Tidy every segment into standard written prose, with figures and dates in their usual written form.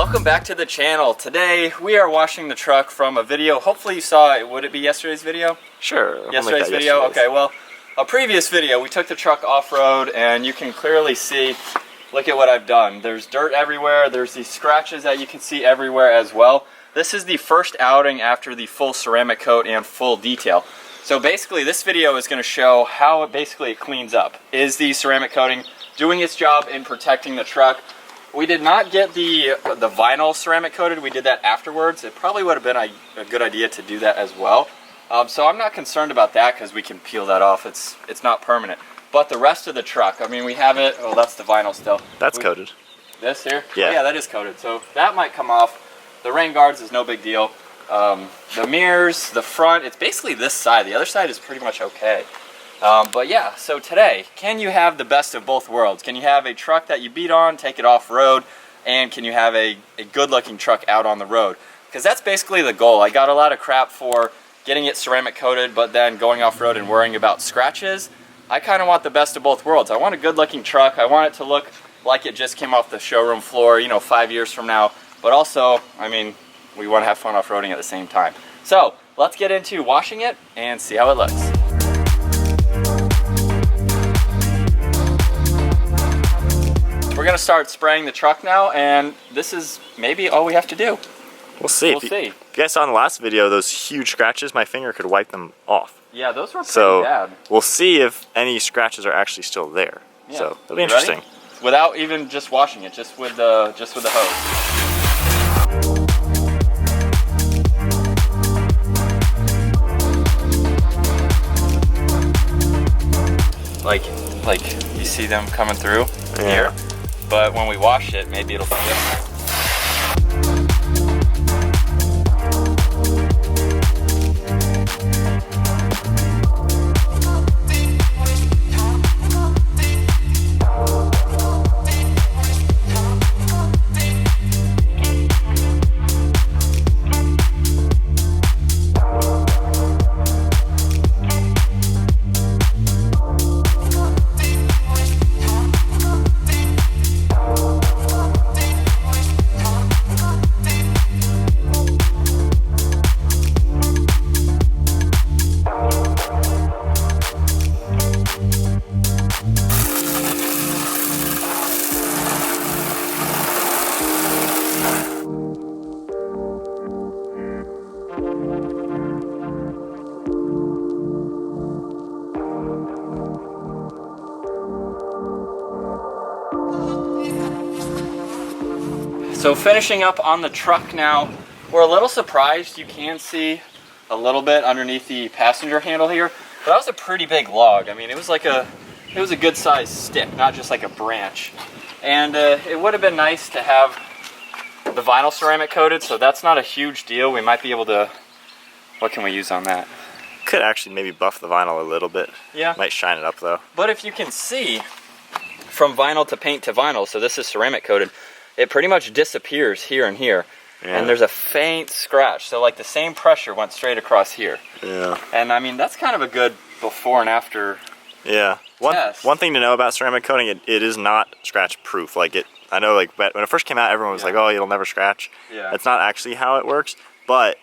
Welcome back to the channel. Today we are washing the truck from a video. Hopefully you saw it. Would it be yesterday's video? Sure. Yesterday's video? Okay, well, a previous video we took the truck off-road and you can clearly see, look at what I've done. There's dirt everywhere. There's these scratches that you can see everywhere as well. This is the first outing after the full ceramic coat and full detail. So basically this video is going to show how it cleans up. Is the ceramic coating doing its job in protecting the truck? We did not get the vinyl ceramic coated. We did that afterwards. It probably would have been a good idea to do that as well. So I'm not concerned about that because we can peel that off. It's not permanent. But the rest of the truck, I mean, we have it. Oh, that's the vinyl still. That's coated. This here? Yeah. Oh, yeah, that is coated. So that might come off. The rain guards is no big deal. The mirrors, the front, it's basically this side. The other side is pretty much okay. But yeah, so today, can you have the best of both worlds? Can you have a truck that you beat on, take it off-road, and can you have a good-looking truck out on the road? Because that's basically the goal. I got a lot of crap for getting it ceramic coated, but then going off-road and worrying about scratches. I kind of want the best of both worlds. I want a good-looking truck. I want it to look like it just came off the showroom floor, 5 years from now. But also, I mean, we want to have fun off-roading at the same time. So, let's get into washing it and see how it looks. We're going to start spraying the truck now, and this is maybe all we have to do. We'll see. We'll see. If you guys saw in the last video, those huge scratches, my finger could wipe them off. Yeah, those were pretty bad. We'll see if any scratches are actually still there. Yeah. So it'll be interesting. Ready? Without even just washing it, just with the hose. Like you see them coming through here, but when we wash it, maybe it'll be different. So finishing up on the truck now, we're a little surprised. You can see a little bit underneath the passenger handle here, but that was a pretty big log. I mean, it was a good sized stick, not just like a branch. And it would have been nice to have the vinyl ceramic coated, so that's not a huge deal. We might be able to, what can we use on that? Could actually maybe buff the vinyl a little bit. Yeah. Might shine it up though. But if you can see, from vinyl to paint to vinyl, so this is ceramic coated, it pretty much disappears here and here. Yeah. And there's a faint scratch. So like the same pressure went straight across here. Yeah. And I mean, that's kind of a good before and after test. One thing to know about ceramic coating, it is not scratch proof. Like I know like when it first came out, everyone was like, oh, it'll never scratch. Yeah. That's not actually how it works. But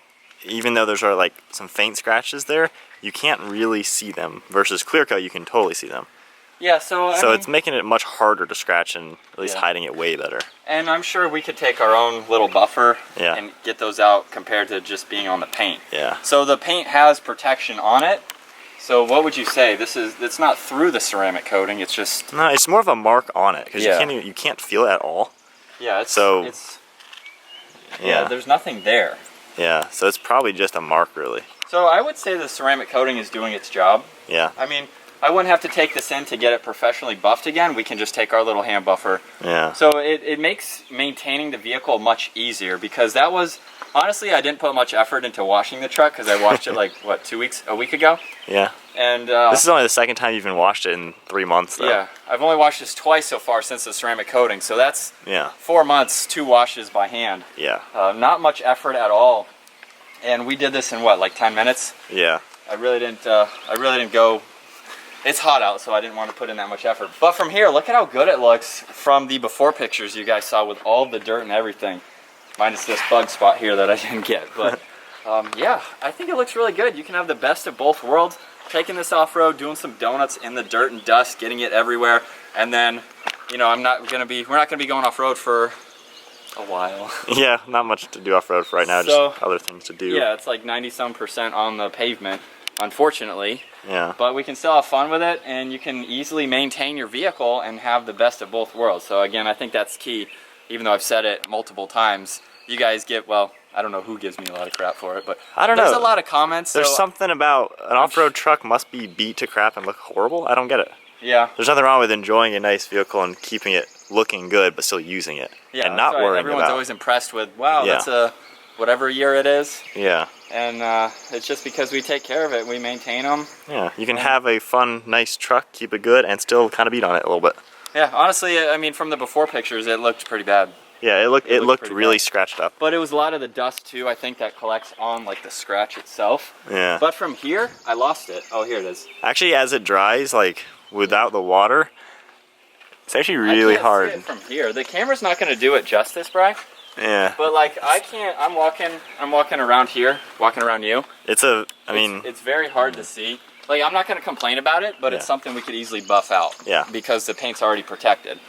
even though there's like some faint scratches there, you can't really see them. Versus clear coat, you can totally see them. Yeah, so I mean, it's making it much harder to scratch and at least hiding it way better. And I'm sure we could take our own little buffer and get those out compared to just being on the paint. Yeah. So the paint has protection on it. So what would you say? It's not through the ceramic coating. It's just it's more of a mark on it because you can't feel it at all. Yeah. There's nothing there. Yeah. So it's probably just a mark really. So I would say the ceramic coating is doing its job. Yeah. I mean, I wouldn't have to take this in to get it professionally buffed again. We can just take our little hand buffer. Yeah. So it makes maintaining the vehicle much easier because that was, honestly, I didn't put much effort into washing the truck because I washed it like, what, a week ago? Yeah. And this is only the second time you've even washed it in 3 months though. Yeah. I've only washed this twice so far since the ceramic coating. So that's 4 months, 2 washes by hand. Yeah. Not much effort at all. And we did this in what, like 10 minutes? Yeah. I really didn't go. It's hot out, so I didn't want to put in that much effort. But from here, look at how good it looks from the before pictures you guys saw with all the dirt and everything. minus this bug spot here that I didn't get. But yeah, I think it looks really good. You can have the best of both worlds. Taking this off-road, doing some donuts in the dirt and dust, getting it everywhere, and then, you know, we're not gonna be going off-road for a while. Yeah, not much to do off-road for right now, So, just other things to do. Yeah, it's like 90-some% on the pavement, unfortunately. Yeah. But we can still have fun with it, and you can easily maintain your vehicle and have the best of both worlds. So again, I think that's key, even though I've said it multiple times. You guys get, well, I don't know who gives me a lot of crap for it, but I don't know. There's a lot of comments. There's so something about an off-road truck must be beat to crap and look horrible. I don't get it. Yeah. There's nothing wrong with enjoying a nice vehicle and keeping it looking good, but still using it. Yeah, and not worrying Everyone's about. always impressed with, wow, Yeah. that's a whatever year it is. Yeah. And it's just because we take care of it, we maintain them. Yeah, you can have a fun, nice truck, keep it good, and still kind of beat on it a little bit. Yeah, honestly, I mean, from the before pictures, it looked pretty bad. Yeah, it looked pretty really bad. scratched up. But it was a lot of the dust too, I think, that collects on like the scratch itself. Yeah. But from here, I lost it. Oh, here it is. Actually, as it dries, like without the water, it's actually really I can't hard. see it from here. The camera's not going to do it justice, Bri. Yeah. But like, I can't. I'm walking around here, walking around you. It's very hard to see. Like, I'm not going to complain about it, but it's something we could easily buff out. Yeah. Because the paint's already protected.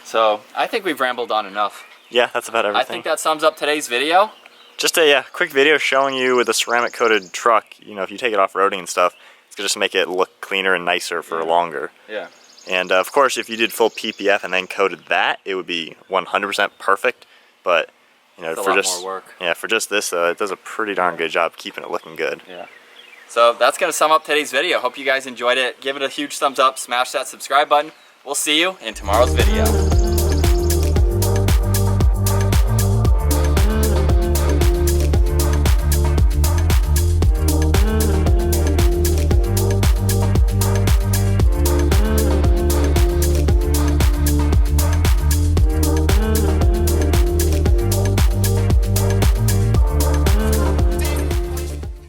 So I think we've rambled on enough. Yeah, that's about everything. I think that sums up today's video. Just a quick video showing you with a ceramic coated truck, you know, if you take it off-roading and stuff, it's going to just make it look cleaner and nicer for longer. Yeah. And of course, if you did full PPF and then coated that, it would be 100% perfect. But, you know, It's a for lot just more work. Yeah, for just this, it does a pretty darn good job keeping it looking good. Yeah. So that's going to sum up today's video. Hope you guys enjoyed it. Give it a huge thumbs up. Smash that subscribe button. We'll see you in tomorrow's video.